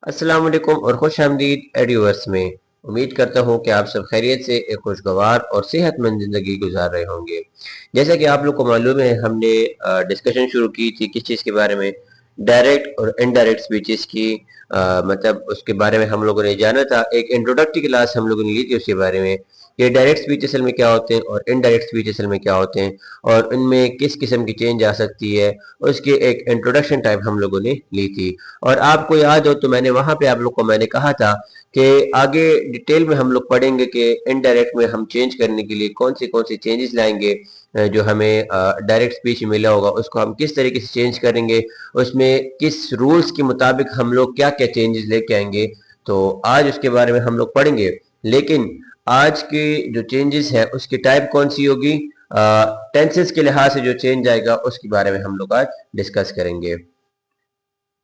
अस्सलाम वालेकुम और खुश आमदीद एड्यूवर्स में। उम्मीद करता हूँ कि आप सब खैरियत से एक खुशगवार और सेहतमंद ज़िंदगी गुजार रहे होंगे। जैसा कि आप लोग को मालूम है, हमने डिस्कशन शुरू की थी किस चीज़ के बारे में, डायरेक्ट और इनडायरेक्ट स्पीचेस की। मतलब उसके बारे में हम लोगों ने जाना था, एक इंट्रोडक्टरी क्लास हम लोगों ने ली थी उसके बारे में कि डायरेक्ट स्पीच असल में क्या होते हैं और इनडायरेक्ट स्पीच असल में क्या होते हैं और इनमें किस किस्म की चेंज आ सकती है। उसकी एक इंट्रोडक्शन टाइप हम लोगों ने ली थी। और आपको याद हो तो मैंने वहां पे आप लोग को मैंने कहा था कि आगे डिटेल में हम लोग पढ़ेंगे कि इनडायरेक्ट में हम चेंज करने के लिए कौन सी चेंजेस लाएंगे। जो हमें डायरेक्ट स्पीच में मिला होगा उसको हम किस तरीके से चेंज करेंगे, उसमें किस रूल्स के मुताबिक हम लोग क्या क्या चेंजेस लेके आएंगे। तो आज उसके बारे में हम लोग पढ़ेंगे। लेकिन आज की जो चेंजेस है उसकी टाइप कौन सी होगी, टेंसेस के लिहाज से जो चेंज आएगा उसके बारे में हम लोग आज डिस्कस करेंगे।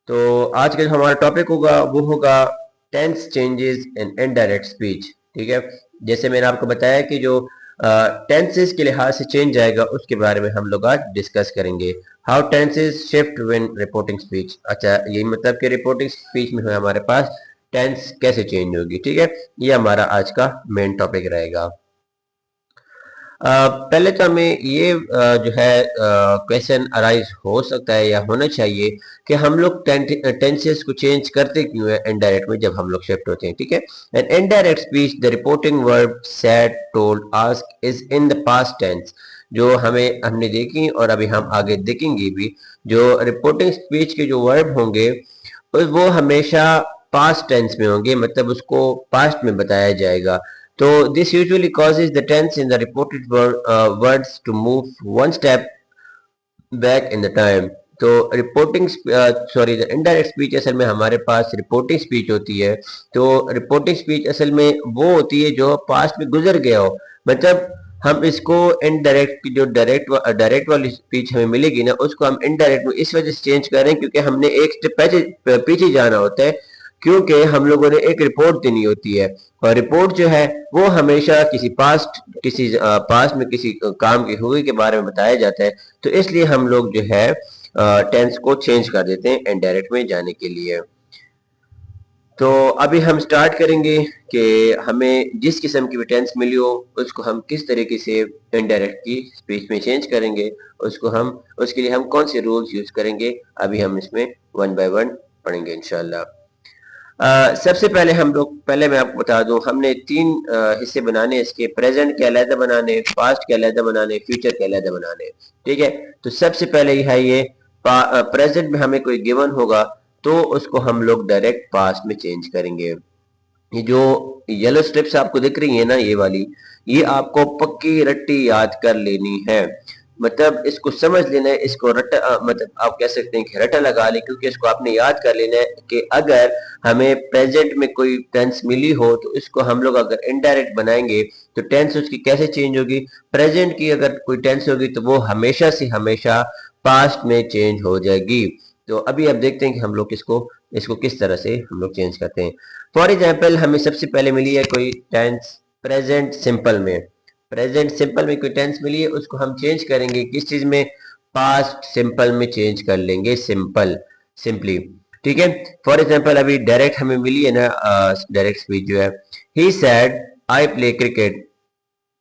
तो आज का जो हमारा टॉपिक होगा वो होगा tense changes in indirect speech. ठीक है, जैसे मैंने आपको बताया कि जो टेंसेस के लिहाज से चेंज आएगा उसके बारे में हम लोग आज डिस्कस करेंगे। How tenses shift when reporting speech. अच्छा, ये मतलब कि रिपोर्टिंग स्पीच में हमारे पास टेंस कैसे चेंज होगी। ठीक है, ये हमारा आज का मेन टॉपिक रहेगा। पहले तो हमें ये जो है क्वेश्चन अराइज हो सकता है या होना चाहिए कि हम लोग टेंसेस को चेंज करते क्यों है इनडायरेक्ट में जब हम लोग शिफ्ट होते हैं। ठीक है, an indirect speech the reporting verb said told ask is in the past tense. जो हमने देखी और अभी हम आगे देखेंगे भी, जो रिपोर्टिंग स्पीच के जो वर्ब होंगे वो हमेशा पास्ट टेंस में होंगे, मतलब उसको पास्ट में बताया जाएगा। तो this usually causes the tense in the reported words to move one step back in the time। तो reporting sorry the indirect speech असल में हमारे पास रिपोर्टिंग स्पीच होती है। तो रिपोर्टिंग स्पीच असल में वो होती है जो पास्ट में गुजर गया हो। मतलब हम इसको इनडायरेक्ट की जो डायरेक्ट वाली स्पीच हमें मिलेगी ना, उसको हम इनडायरेक्ट में इस वजह से चेंज कर रहे हैं क्योंकि हमने एक स्टेप पीछे जाना होता है, क्योंकि हम लोगों ने एक रिपोर्ट देनी होती है। और रिपोर्ट जो है वो हमेशा किसी पास्ट में किसी काम की हुई के बारे में बताया जाता है। तो इसलिए हम लोग जो है टेंस को चेंज कर देते हैं इनडायरेक्ट में जाने के लिए। तो अभी हम स्टार्ट करेंगे कि हमें जिस किस्म की भी टेंस मिली हो उसको हम किस तरीके से इनडायरेक्ट की स्पीच में चेंज करेंगे। उसके लिए हम कौन से रूल्स यूज करेंगे, अभी हम इसमें वन बाय वन पढ़ेंगे इंशाल्लाह। सबसे पहले मैं आपको बता दूं, हमने तीन हिस्से बनाने इसके, प्रेजेंट के अलहदा बनाने, पास्ट के अलहदा बनाने, फ्यूचर के अलहदा बनाने। ठीक है, तो सबसे पहले ही है ये प्रेजेंट में हमें कोई गिवन होगा तो उसको हम लोग डायरेक्ट पास्ट में चेंज करेंगे। ये जो येलो स्ट्रिप्स आपको दिख रही है ना, ये वाली, ये आपको पक्की रट्टी याद कर लेनी है। मतलब इसको समझ लेना है, इसको मतलब आप कह सकते हैं कि रटा लगा ले, क्योंकि इसको आपने याद कर लेना है कि अगर हमें प्रेजेंट में कोई टेंस मिली हो तो इसको हम लोग अगर इनडायरेक्ट बनाएंगे तो टेंस उसकी कैसे चेंज होगी। प्रेजेंट की अगर कोई टेंस होगी तो वो हमेशा से हमेशा पास्ट में चेंज हो जाएगी। तो अभी आप देखते हैं कि हम लोग इसको इसको किस तरह से हम लोग चेंज करते हैं। फॉर एग्जाम्पल, हमें सबसे पहले मिली है कोई टेंस प्रेजेंट सिंपल में। प्रेजेंट सिंपल में कोई टेंस मिली है, उसको हम चेंज करेंगे किस चीज में, पास्ट सिंपल में चेंज कर लेंगे, सिंपली। ठीक है, फॉर एग्जाम्पल अभी डायरेक्ट हमें मिली है ना, डायरेक्ट स्पीच जो है, ही सेड आई प्ले क्रिकेट।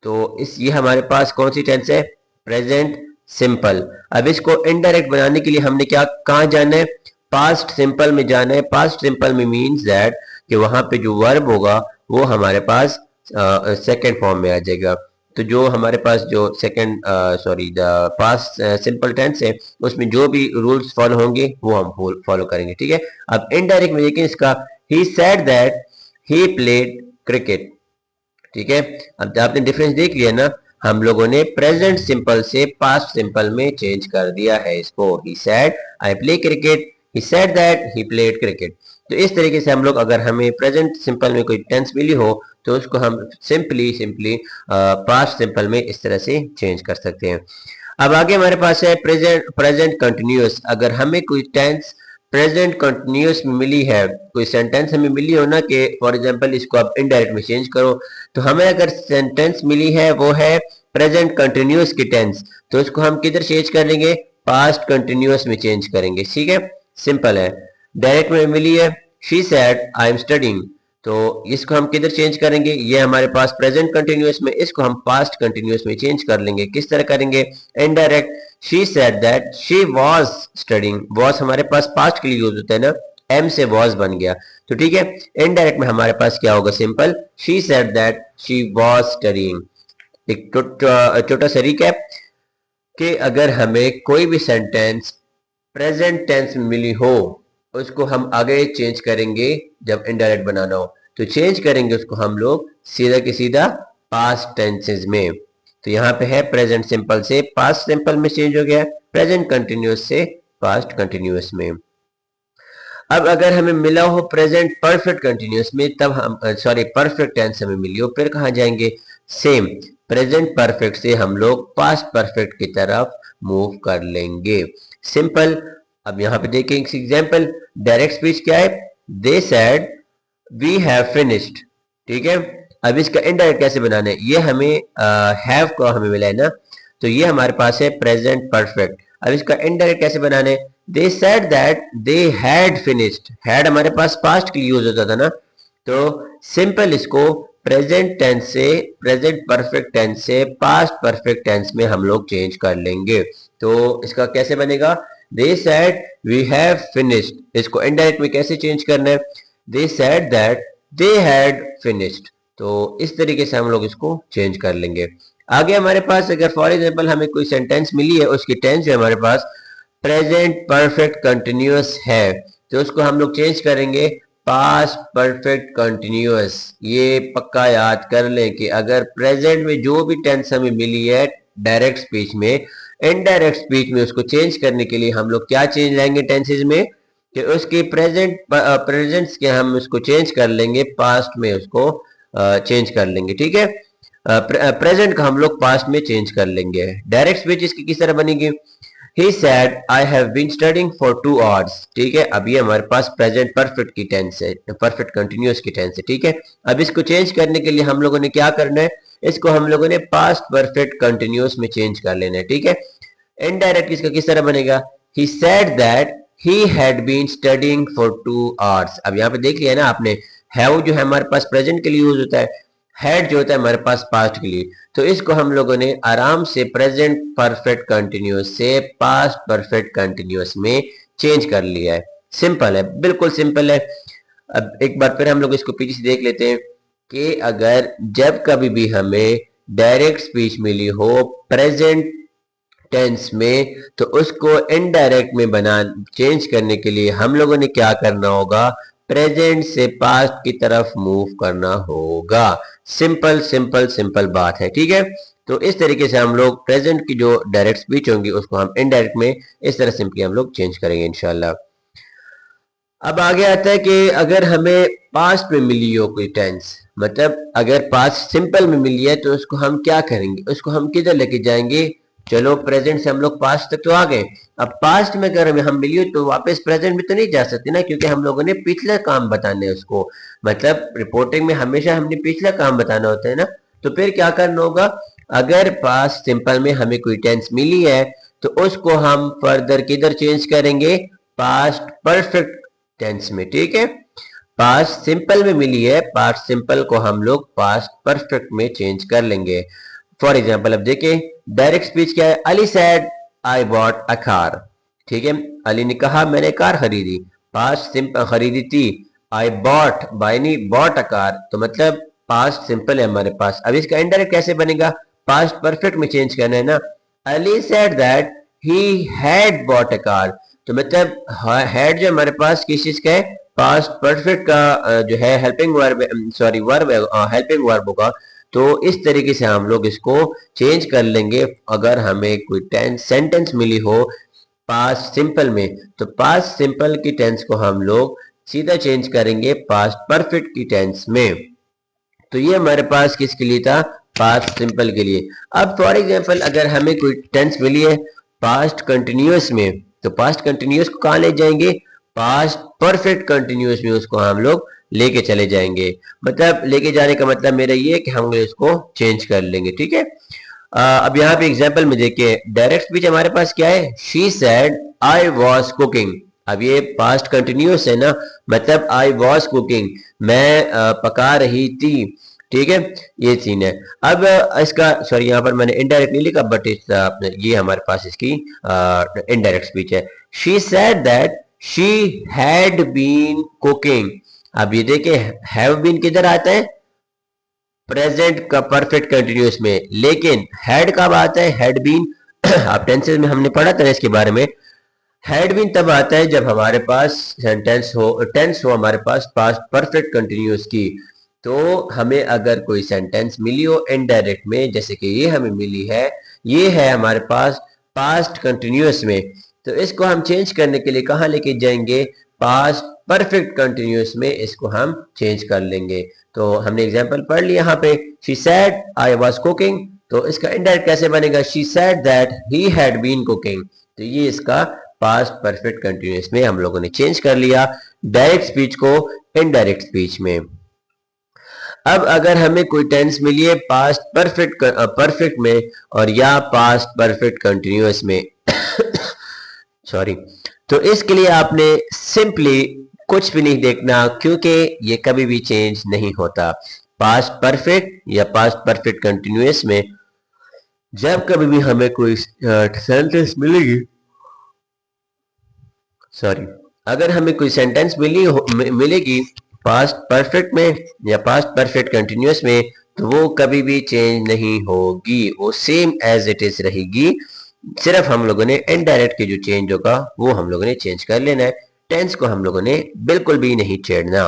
तो इस ये हमारे पास कौन सी टेंस है, प्रेजेंट सिंपल। अब इसको इनडायरेक्ट बनाने के लिए हमने क्या कहाँ जाना है, पास्ट सिंपल में जाना है। पास्ट सिंपल में मीन्स दैट कि वहां पे जो वर्ब होगा वो हमारे पास सेकंड फॉर्म में आ जाएगा। तो जो हमारे पास जो second sorry the past simple tense है उसमें जो भी रूल्स फॉलो होंगे वो हम फॉलो करेंगे। ठीक है, अब इनडायरेक्ट में देखिए इसका, he said that he played cricket. ठीक है, अब आपने डिफरेंस देख लिया ना, हम लोगों ने प्रेजेंट सिंपल से पास्ट सिंपल में चेंज कर दिया है इसको। ही said I play cricket, he said that he played cricket. तो इस तरीके से हम लोग अगर हमें प्रेजेंट सिंपल में कोई टेंस मिली हो तो उसको हम सिंपली पास्ट सिंपल में इस तरह से चेंज कर सकते हैं। अब आगे हमारे पास है प्रेजेंट कंटिन्यूअस। अगर हमें कोई टेंस प्रेजेंट कंटिन्यूअस में मिली है, कोई सेंटेंस हमें मिली हो ना कि फॉर एग्जांपल इसको आप इनडायरेक्ट में चेंज करो, तो हमें अगर सेंटेंस मिली है वो है प्रेजेंट कंटिन्यूअस की टेंस, तो उसको हम किधर चेंज करेंगे, पास्ट कंटिन्यूअस में चेंज करेंगे। ठीक है, सिंपल है। डायरेक्ट में मिली है she said I am studying, तो इसको हम किधर चेंज करेंगे, ये हमारे पास प्रेजेंट कंटिन्यूअस में, इसको हम पास्ट कंटिन्यूअस में चेंज कर लेंगे। किस तरह करेंगे, indirect, she said that she was studying, was हमारे पास पास्ट के लिए यूज होता है ना, एम से वाज बन गया, तो ठीक है। इनडायरेक्ट में हमारे पास क्या होगा, simple, she said that she was studying. एक छोटा सा रिकैप कि अगर हमें कोई भी सेंटेंस प्रेजेंट टेंस में मिली हो, उसको हम आगे चेंज करेंगे जब इनडायरेक्ट बनाना हो, तो चेंज करेंगे उसको हम लोग सीधा के सीधा पास्ट टेंसेस में। तो यहाँ पे है प्रेजेंट सिंपल से पास्ट सिंपल में चेंज हो गया, प्रेजेंट कंटिन्यूअस से पास्ट कंटिन्यूअस में। अब अगर हमें मिला हो प्रेजेंट परफेक्ट कंटिन्यूअस में, तब हम परफेक्ट टेंस हमें मिली हो, फिर कहाँ जाएंगे, सेम प्रेजेंट परफेक्ट से हम लोग पास्ट परफेक्ट की तरफ मूव कर लेंगे, सिंपल। अब यहाँ पे देखें एक एग्जांपल, डायरेक्ट स्पीच क्या है, they said we have finished, ठीक है। अब इसका इनडायरेक्ट कैसे बनाना है, ये हमें हैव को हमें मिला है ना, तो ये हमारे पास है प्रेजेंट परफेक्ट। अब इसका इनडायरेक्ट कैसे बनाना है, they said that they had finished, had हमारे पास पास्ट के लिए यूज होता था ना, तो सिंपल इसको प्रेजेंट टेंस से, प्रेजेंट परफेक्ट टेंस से पास्ट परफेक्ट टेंस में हम लोग चेंज कर लेंगे। तो इसका कैसे बनेगा, they said we have finished, इसको इनडायरेक्ट में कैसे चेंज करना है, they said that they had finished, तो इस तरीके से हम लोग इसको चेंज कर लेंगे। आगे हमारे पास अगर फॉर एग्जांपल हमें कोई सेंटेंस मिली है, उसकी टेंस जो हमारे पास प्रेजेंट परफेक्ट कंटिन्यूअस है, तो उसको हम लोग चेंज करेंगे पास्ट परफेक्ट कंटिन्यूअस। ये पक्का याद कर लें कि अगर प्रेजेंट में जो भी टेंस हमें मिली है डायरेक्ट स्पीच में, इनडायरेक्ट स्पीच में उसको चेंज करने के लिए हम लोग क्या चेंज लाएंगे टेंसेज में, कि उसके प्रेजेंट्स के हम उसको चेंज कर लेंगे, पास्ट में उसको चेंज कर लेंगे, ठीक है। प्रेजेंट का हम लोग पास्ट में चेंज कर लेंगे। डायरेक्ट स्पीच इसकी किस तरह बनेगी, He said, I have been studying for 2 hours, ठीक है। अब ये हमारे पास प्रेजेंट परफेक्ट की टेंस है, परफेक्ट कंटिन्यूअस की टेंस है, ठीक है। अब इसको चेंज करने के लिए हम लोगों ने क्या करना है, इसको हम लोगों ने पास्ट परफेक्ट कंटिन्यूअस में चेंज कर लेना है, ठीक है। इनडायरेक्ट इसका किस तरह बनेगा, He said that he had been studying for 2 hours। अब यहाँ पे देख लिया ना आपने, हैव जो है हमारे पास प्रेजेंट के लिए यूज होता है, हैड जो होता है हमारे पास पास्ट के लिए, तो इसको हम लोगों ने आराम से प्रेजेंट परफेक्ट कंटिन्यूअस से पास्ट परफेक्ट कंटिन्यूअस में चेंज कर लिया है, सिंपल है, बिल्कुल सिंपल है। अब एक बार फिर हम लोग इसको पीछे से देख लेते हैं कि अगर जब कभी भी हमें डायरेक्ट स्पीच मिली हो प्रेजेंट टेंस में, तो उसको इनडायरेक्ट में बना चेंज करने के लिए हम लोगों ने क्या करना होगा, प्रेजेंट से पास्ट की तरफ मूव करना होगा, सिंपल सिंपल सिंपल बात है, ठीक है। तो इस तरीके से हम लोग प्रेजेंट की जो डायरेक्ट स्पीच होंगी उसको हम इनडायरेक्ट में इस तरह सिंपली हम लोग चेंज करेंगे इंशाल्लाह। अब आगे आता है कि अगर हमें पास्ट में मिली हो कोई टेंस, मतलब अगर पास्ट सिंपल में मिली है, तो उसको हम क्या करेंगे, उसको हम किधर लेके जाएंगे, चलो प्रेजेंट से हम लोग पास्ट तक तो आ गए, अब पास्ट में अगर हम मिली हो तो वापस प्रेजेंट में तो नहीं जा सकते ना, क्योंकि हम लोगों ने पिछला काम बताने उसको, मतलब रिपोर्टिंग में हमेशा हमने पिछला काम बताना होता है ना, तो फिर क्या करना होगा, अगर पास्ट सिंपल में हमें कोई टेंस मिली है, तो उसको हम फर्दर किधर चेंज करेंगे, पास्ट परफेक्ट टेंस में, ठीक है। पास्ट सिंपल में मिली है, पास्ट सिंपल को हम लोग पास्ट परफेक्ट में चेंज कर लेंगे। फॉर एग्जाम्पल अब देखें, डायरेक्ट स्पीच क्या है, Ali said I bought a car, ठीक है, अली ने कहा मैंने कार खरीदी, पास्ट सिंपल खरीदी थी, आई बॉट बाय नहीं बॉट अ कार, तो मतलब पास्ट सिंपल है हमारे पास। अब इसका इनडायरेक्ट कैसे बनेगा, पास्ट परफेक्ट में चेंज करना है ना, Ali said that he had bought a car, तो मतलब हैड जो हमारे पास किस चीज का है, पास्ट परफेक्ट का जो है helping verb, sorry verb, helping verb होगा, तो इस तरीके से हम लोग इसको चेंज कर लेंगे। अगर हमें कोई टेंस सेंटेंस मिली हो पास्ट सिंपल में, तो पास्ट सिंपल की टेंस को हम लोग सीधा चेंज करेंगे पास्ट परफेक्ट की टेंस में। तो ये हमारे पास किसके लिए था, पास्ट सिंपल के लिए। अब फॉर एग्जांपल अगर हमें कोई टेंस मिली है पास्ट कंटिन्यूअस में, तो पास्ट कंटिन्यूअस को कहाँ ले जाएंगे, पास्ट परफेक्ट कंटिन्यूअस में उसको हम लोग लेके चले जाएंगे, मतलब लेके जाने का मतलब मेरा ये है कि हम इसको चेंज कर लेंगे, ठीक है। अब यहाँ पे एग्जांपल में देखिए, डायरेक्ट स्पीच हमारे पास क्या है, she said I was cooking, अब ये पास्ट कंटिन्यूस है ना, मतलब आई वॉज कुकिंग, मैं पका रही थी, ठीक है, ये सीन है। अब इसका सॉरी यहाँ पर मैंने इनडायरेक्ट नहीं लिखा, बट ये हमारे पास इसकी इनडायरेक्ट स्पीच है। She said that she had been cooking. अब ये देखिए हैव बीन किधर आता है, प्रेजेंट का परफेक्ट कंटिन्यूस में, लेकिन हैड कब आता है, हैड बीन आप टेंसेस में हमने पढ़ा था इसके बारे में। हैड बीन तब आता है जब हमारे पास टेंस हो हमारे पास पास्ट परफेक्ट कंटिन्यूस की। तो हमें अगर कोई सेंटेंस मिली हो इनडायरेक्ट में, जैसे कि ये हमें मिली है, ये है हमारे पास पास्ट कंटिन्यूस में, तो इसको हम चेंज करने के लिए कहाँ लेके जाएंगे, पास्ट परफेक्ट कंटिन्यूस में इसको हम चेंज कर लेंगे। तो हमने एग्जांपल पढ़ लिया यहाँ पे, she said I was cooking, तो इसका इनडायरेक्ट कैसे बनेगा, she said that he had been cooking. तो ये इसका पास्ट परफेक्ट कंटिन्यूस में हम लोगों ने चेंज कर लिया डायरेक्ट स्पीच को इनडायरेक्ट स्पीच में। अब अगर हमें कोई टेंस मिली है पास्ट परफेक्ट में और या पास्ट परफेक्ट कंटिन्यूस में सॉरी, तो इसके लिए आपने सिंपली कुछ भी नहीं देखना, क्योंकि ये कभी भी चेंज नहीं होता। पास्ट परफेक्ट या पास्ट परफेक्ट कंटिन्यूस में जब कभी भी हमें कोई सेंटेंस मिलेगी, सॉरी, अगर हमें कोई सेंटेंस मिलेगी पास्ट परफेक्ट में या पास्ट परफेक्ट कंटिन्यूस में, तो वो कभी भी चेंज नहीं होगी, वो सेम एज इट इज रहेगी। सिर्फ हम लोगों ने इनडायरेक्ट के जो चेंज होगा वो हम लोगों ने चेंज कर लेना है, टेंस को हम लोगों ने बिल्कुल भी नहीं छेड़ना।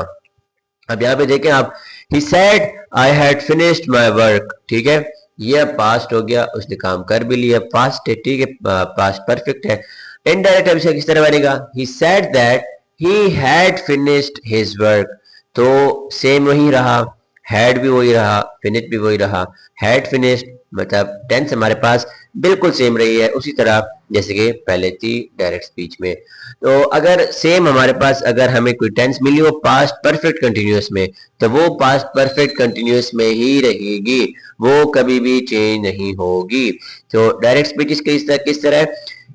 अब यहाँ पे देखें आप, he said I had finished my work, ठीक है, ये पास्ट हो गया, उसने काम कर भी लिया, पास्ट है, ठीक है, पास्ट परफेक्ट है। इनडायरेक्ट अब किस तरह बनेगा, he said that he had finished his work, तो सेम वही रहा, हैड भी वही रहा, फिनिश भी वही रहा, हैड फिनिश्ड, मतलब टेंस हमारे पास बिल्कुल सेम रही है उसी तरह जैसे कि पहले थी डायरेक्ट स्पीच में। तो अगर सेम हमारे पास अगर हमें कोई टेंस मिली हो पास्ट परफेक्ट कंटिन्यूस में, तो वो पास्ट परफेक्ट कंटिन्यूस में ही रहेगी, वो कभी भी चेंज नहीं होगी। तो डायरेक्ट स्पीच किस तरह है,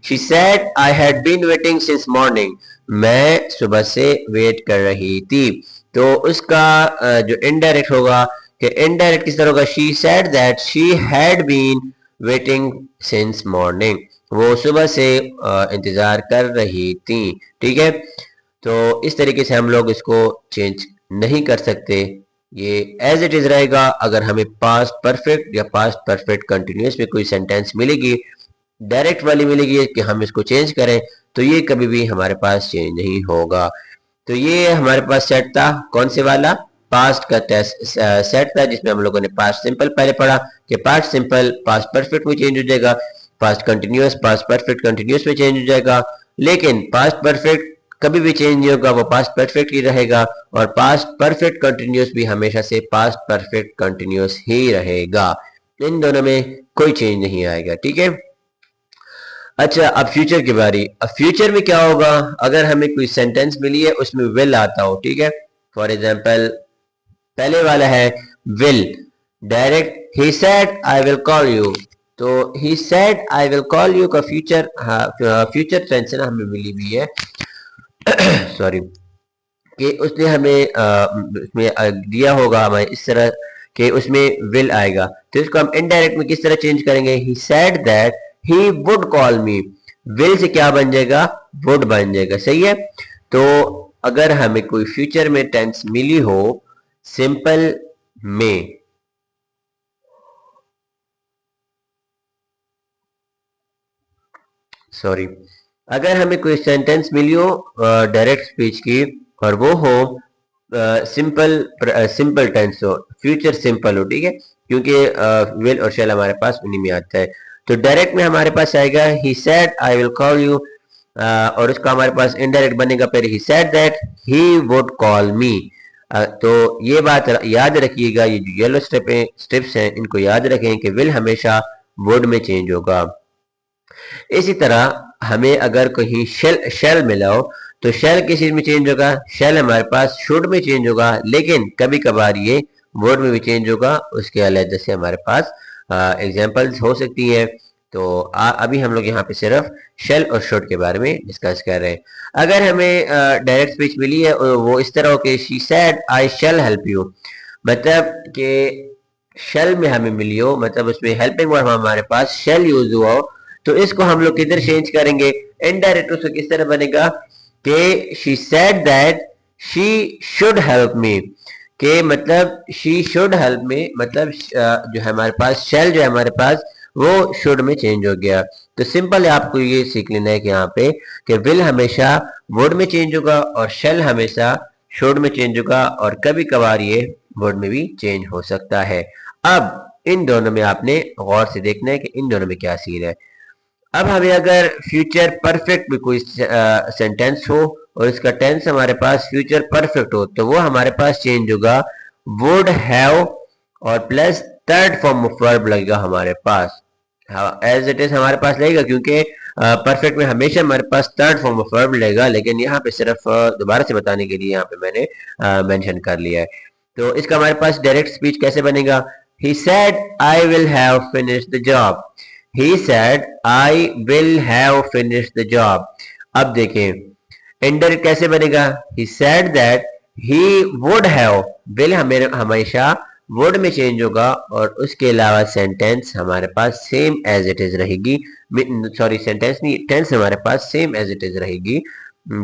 she said I had been waiting since morning, मैं सुबह से वेट कर रही थी। तो उसका जो इनडायरेक्ट होगा, कि इनडायरेक्ट किस तरह होगा, she said that she had been waiting since morning, वो सुबह से इंतजार कर रही थी, ठीक है। तो इस तरीके से हम लोग इसको चेंज नहीं कर सकते, ये एज इट इज रहेगा। अगर हमें पास्ट परफेक्ट या पास्ट परफेक्ट कंटिन्यूस में कोई सेंटेंस मिलेगी, डायरेक्ट वाली मिलेगी कि हम इसको चेंज करें, तो ये कभी भी हमारे पास चेंज नहीं होगा। तो ये हमारे पास सेट था, कौन से वाला, पास्ट का सेट था, जिसमें हम लोगों ने पास्ट सिंपल पहले पढ़ा कि पास्ट सिंपल पास्ट परफेक्ट में चेंज हो जाएगा, past continuous past perfect continuous में चेंज हो जाएगा, लेकिन पास्ट परफेक्ट कभी भी चेंज नहीं होगा, वो पास्ट परफेक्ट ही रहेगा, और पास्ट परफेक्ट कंटिन्यूस भी हमेशा से पास्ट परफेक्ट कंटिन्यूस ही रहेगा, इन दोनों में कोई चेंज नहीं आएगा, ठीक है। अच्छा, अब फ्यूचर की बारी। अब फ्यूचर में क्या होगा, अगर हमें कोई सेंटेंस मिली है उसमें विल आता हो, ठीक है, फॉर एग्जाम्पल पहले वाला है विल, डायरेक्ट ही said I will call you, तो ही said I will call you का फ्यूचर, फ्यूचर टेंस ना हमें मिली हुई है सॉरी, कि उसने हमें उसमें दिया होगा हमें इस तरह कि उसमें विल आएगा, तो इसको हम इनडायरेक्ट में किस तरह चेंज करेंगे, he said that he would call me, will say क्या बन जाएगा, वुड बन जाएगा, सही है। तो अगर हमें कोई फ्यूचर में टेंस मिली हो सिंपल में, सॉरी, अगर हमें कोई सेंटेंस मिली हो डायरेक्ट स्पीच की और वो हो सिंपल टेंस हो, फ्यूचर सिंपल हो, ठीक है, क्योंकि विल और शेल हमारे पास उन्हीं में आता है, तो डायरेक्ट में हमारे पास आएगा ही said I will call you, और उसका हमारे पास इनडायरेक्ट बनेगा फिर he said that he would call मी। तो ये बात याद रखिएगा, ये जो येलो स्टेप्स हैं इनको याद रखें कि विल हमेशा वुड में चेंज होगा। इसी तरह हमें अगर कहीं शेल मिला हो, तो शेल किस चीज में चेंज होगा, शेल हमारे पास शुड में चेंज होगा, लेकिन कभी कभार ये वर्ड में भी चेंज होगा, उसके अलग से हमारे पास एग्जांपल्स हो सकती हैं। तो अभी हम लोग यहाँ पे सिर्फ शेल और शुड के बारे में डिस्कस कर रहे हैं। अगर हमें डायरेक्ट स्पीच मिली है और वो इस तरह हो कि she said I shall help you, मतलब कि शेल में हमें मिली हो, मतलब उसमें हेल्पिंग वर्ब हमारे पास शेल यूज हुआ हो, तो इसको हम लोग किधर चेंज करेंगे? इनडायरेक्ट उसको किस तरह बनेगा कि she said that she should help me, के मतलब शी शुड हेल्प मी, मतलब जो है हमारे पास शेल जो है हमारे पास वो शुड में चेंज हो गया। तो सिंपल है, आपको ये सीख लेना है कि यहाँ पे कि विल हमेशा वुड में चेंज होगा और शेल हमेशा शुड में चेंज होगा, और कभी कभार ये वर्ड में भी चेंज हो सकता है। अब इन दोनों में आपने गौर से देखना है कि इन दोनों में क्या सीन है। अब हमें अगर फ्यूचर परफेक्ट में कोई सेंटेंस हो और इसका टेंस हमारे पास फ्यूचर परफेक्ट हो, तो वो हमारे पास चेंज होगा वुड हैव और plus third form of verb लगेगा हमारे पास, एज इट इज हमारे पास लगेगा, क्योंकि परफेक्ट में हमेशा हमारे पास थर्ड फॉर्म ऑफ वर्ब लगेगा, लेकिन यहाँ पे सिर्फ दोबारा से बताने के लिए यहाँ पे मैंने मेंशन कर लिया है। तो इसका हमारे पास डायरेक्ट स्पीच कैसे बनेगा? ही said I will have finished the job, he said I will have finished the job। अब देखें इंडायरेक्ट कैसे बनेगा? he said that he would have, will हमेशा would में चेंज होगा और उसके अलावा सेंटेंस हमारे पास सेम एज इट इज रहेगी, सॉरी सेंटेंस नहीं, टेंस हमारे पास सेम एज इट इज रहेगी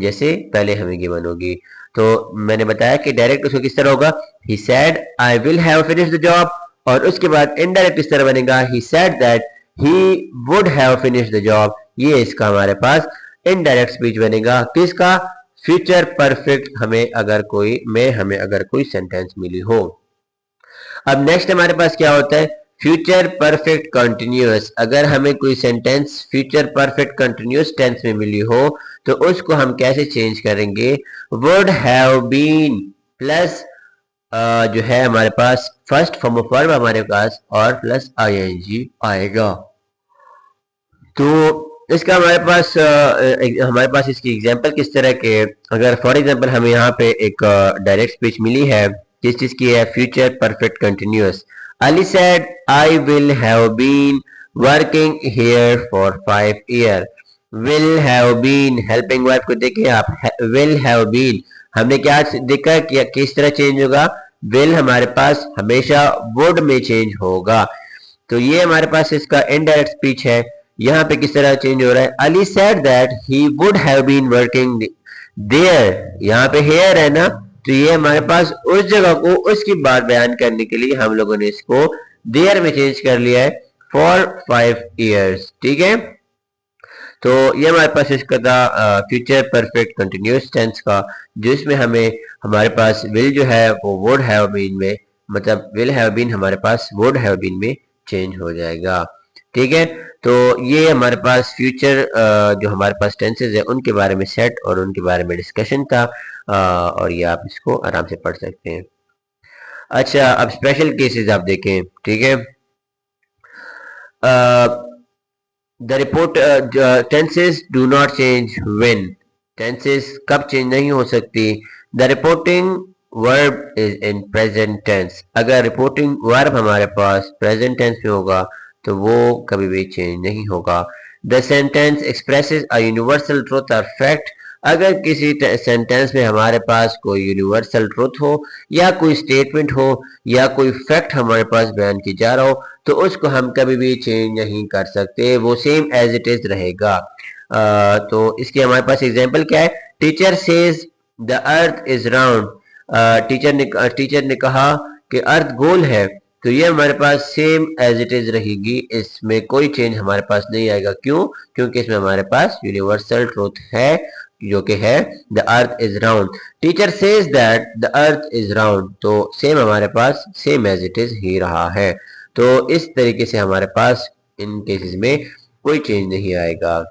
जैसे पहले हमें गिवन होगी। तो मैंने बताया कि डायरेक्ट उसको किस तरह होगा? he said I will have finished the job, और उसके बाद इनडायरेक्ट किस तरह बनेगा? he said that he would have finished the job। ये इसका हमारे पास इनडायरेक्ट स्पीच बनेगा किसका? फ्यूचर परफेक्ट हमें अगर कोई सेंटेंस मिली हो। अब नेक्स्ट हमारे पास क्या होता है? Future perfect continuous. अगर हमें कोई sentence future perfect continuous tense में मिली हो तो उसको हम कैसे चेंज करेंगे? वुड हैव बीन प्लस जो है हमारे पास फर्स्ट फॉर्म ऑफ वर्ब हमारे पास और प्लस आईएनजी आएगा। तो इसका हमारे पास इसकी एग्जांपल किस तरह के, अगर फॉर एग्जांपल हमें यहाँ पे एक डायरेक्ट स्पीच मिली है, किस चीज की है? Future perfect continuous. Ali said I will have been working here for 5 year. Will have been helping verb को देखिए आप, विल हैव बीन हमने क्या देखा कि किस तरह चेंज होगा? विल हमारे पास हमेशा वुड में चेंज होगा। तो ये हमारे पास इसका इनडायरेक्ट स्पीच है। यहाँ पे किस तरह चेंज हो रहा है? Ali said that he would have been working there, यहाँ पे हेयर है ना, तो ये हमारे पास उस जगह को उसकी बात बयान करने के लिए हम लोगों ने इसको देयर में चेंज कर लिया है फॉर 5 ईयर्स। ठीक है, तो ये हमारे पास इसका था फ्यूचर परफेक्ट कंटिन्यूअस टेंस का, जिसमें हमें हमारे पास विल जो है वो वुड हैव बीन में, मतलब विल हैव बीन हमारे पास वुड हैव बीन में चेंज हो जाएगा। ठीक है, तो ये हमारे पास फ्यूचर जो हमारे पास टेंसेज है उनके बारे में सेट और उनके बारे में डिस्कशन था, और ये आप इसको आराम से पढ़ सकते हैं। अच्छा, अब स्पेशल केसेस आप देखें। ठीक है, the report tenses do not change when, tenses कब चेंज नहीं हो सकती? The reporting verb is in present tense. अगर रिपोर्टिंग वर्ब हमारे पास प्रेजेंट टेंस में होगा तो वो कभी भी चेंज नहीं होगा। The sentence expresses a universal truth और फैक्ट। अगर किसी सेंटेंस में हमारे पास कोई यूनिवर्सल ट्रूथ हो या कोई स्टेटमेंट हो या कोई फैक्ट हमारे पास बयान की जा रहा हो तो उसको हम कभी भी चेंज नहीं कर सकते, वो सेम एज इट इज रहेगा। तो इसके हमारे पास एग्जांपल क्या है? Teacher says the earth is round. Teacher ने कहा कि अर्थ गोल है, तो ये हमारे पास सेम एज इट इज रहेगी, इसमें कोई चेंज हमारे पास नहीं आएगा। क्यों? क्योंकि इसमें हमारे पास यूनिवर्सल ट्रूथ है जो कि है the earth is round. Teacher says that the earth is round, तो सेम हमारे पास सेम एज इट इज ही रहा है। तो इस तरीके से हमारे पास इन केसेस में कोई चेंज नहीं आएगा।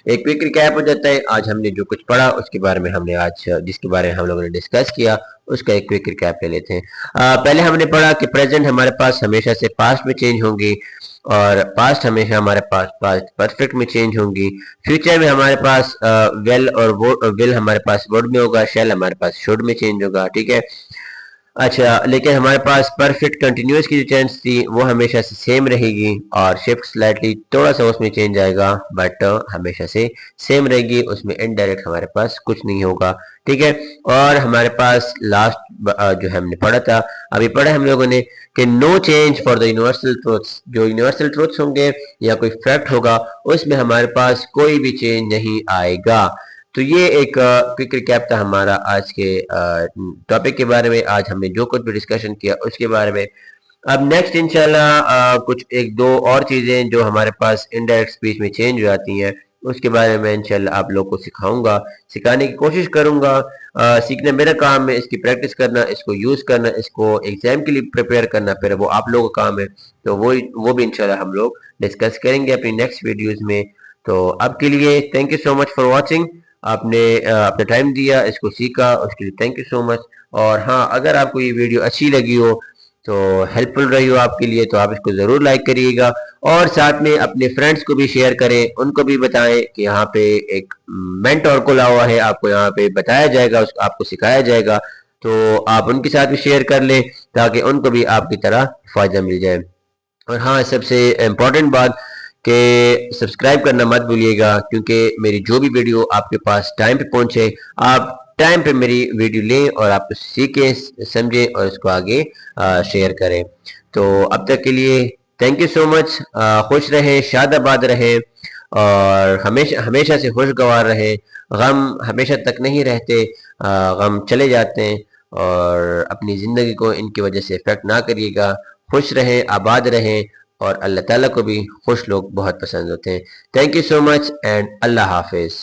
एक क्विक रिकैप हो जाता है, आज हमने जो कुछ पढ़ा उसके बारे में हमने आज जिसके बारे में हम लोगों ने डिस्कस किया उसका एक क्विक रिकैप ले लेते हैं। पहले हमने पढ़ा कि प्रेजेंट हमारे पास हमेशा से पास्ट में चेंज होंगी और पास्ट हमेशा हमारे पास पास्ट परफेक्ट में चेंज होंगी। फ्यूचर में हमारे पास वेल और विल हमारे पास वर्ड में होगा, शेल हमारे पास शुड में चेंज होगा। ठीक है, अच्छा, लेकिन हमारे पास परफेक्ट कंटिन्यूस की जो चेंज थी वो हमेशा से सेम रहेगी और शिफ्ट स्लाइटली थोड़ा सा उसमें चेंज आएगा, बट हमेशा से सेम रहेगी, उसमें इनडायरेक्ट हमारे पास कुछ नहीं होगा। ठीक है। और हमारे पास लास्ट जो हमने पढ़ा था, अभी पढ़ा हम लोगों ने कि no change for the universal truths, जो यूनिवर्सल ट्रूथ्स होंगे या कोई फैक्ट होगा उसमें हमारे पास कोई भी चेंज नहीं आएगा। तो ये एक क्विक रिकैप था हमारा आज के टॉपिक के बारे में। आज हमने जो कुछ भी डिस्कशन किया उसके बारे में। अब नेक्स्ट इंशाल्लाह कुछ एक दो और चीजें जो हमारे पास इनडायरेक्ट स्पीच में चेंज हो जाती हैं उसके बारे में इंशाल्लाह आप लोग को सिखाऊंगा, सिखाने की कोशिश करूंगा। सीखना मेरा काम है, इसकी प्रैक्टिस करना, इसको यूज करना, इसको एग्जाम के लिए प्रिपेयर करना फिर वो आप लोगों का काम है। तो वो भी इंशाल्लाह हम लोग डिस्कस करेंगे अपनी नेक्स्ट वीडियोज में। तो अब के लिए thank you so much for watching. आपने अपना टाइम दिया, इसको सीखा, उसके लिए थैंक यू सो मच। और हाँ, अगर आपको ये वीडियो अच्छी लगी हो तो हेल्पफुल रही हो आपके लिए तो आप इसको ज़रूर लाइक करिएगा और साथ में अपने फ्रेंड्स को भी शेयर करें, उनको भी बताएं कि यहाँ पे एक मेंटोर खुला हुआ है, आपको यहाँ पे बताया जाएगा, आपको सिखाया जाएगा। तो आप उनके साथ भी शेयर कर लें ताकि उनको भी आपकी तरह फ़ायदा मिल जाए। और हाँ, सबसे इम्पोर्टेंट बात कि सब्सक्राइब करना मत भूलिएगा, क्योंकि मेरी जो भी वीडियो आपके पास टाइम पे पहुंचे, आप टाइम पे मेरी वीडियो लें और आप सीखें, समझें और इसको आगे शेयर करें। तो अब तक के लिए थैंक यू सो मच। खुश रहें, शादाबाद रहें और हमेशा हमेशा से खुशगवार रहें। गम हमेशा तक नहीं रहते, गम चले जाते हैं और अपनी ज़िंदगी को इनकी वजह से इफेक्ट ना करिएगा। खुश रहें, आबाद रहें और अल्लाह ताला को भी खुश लोग बहुत पसंद होते हैं। Thank you so much and अल्लाह हाफिज़।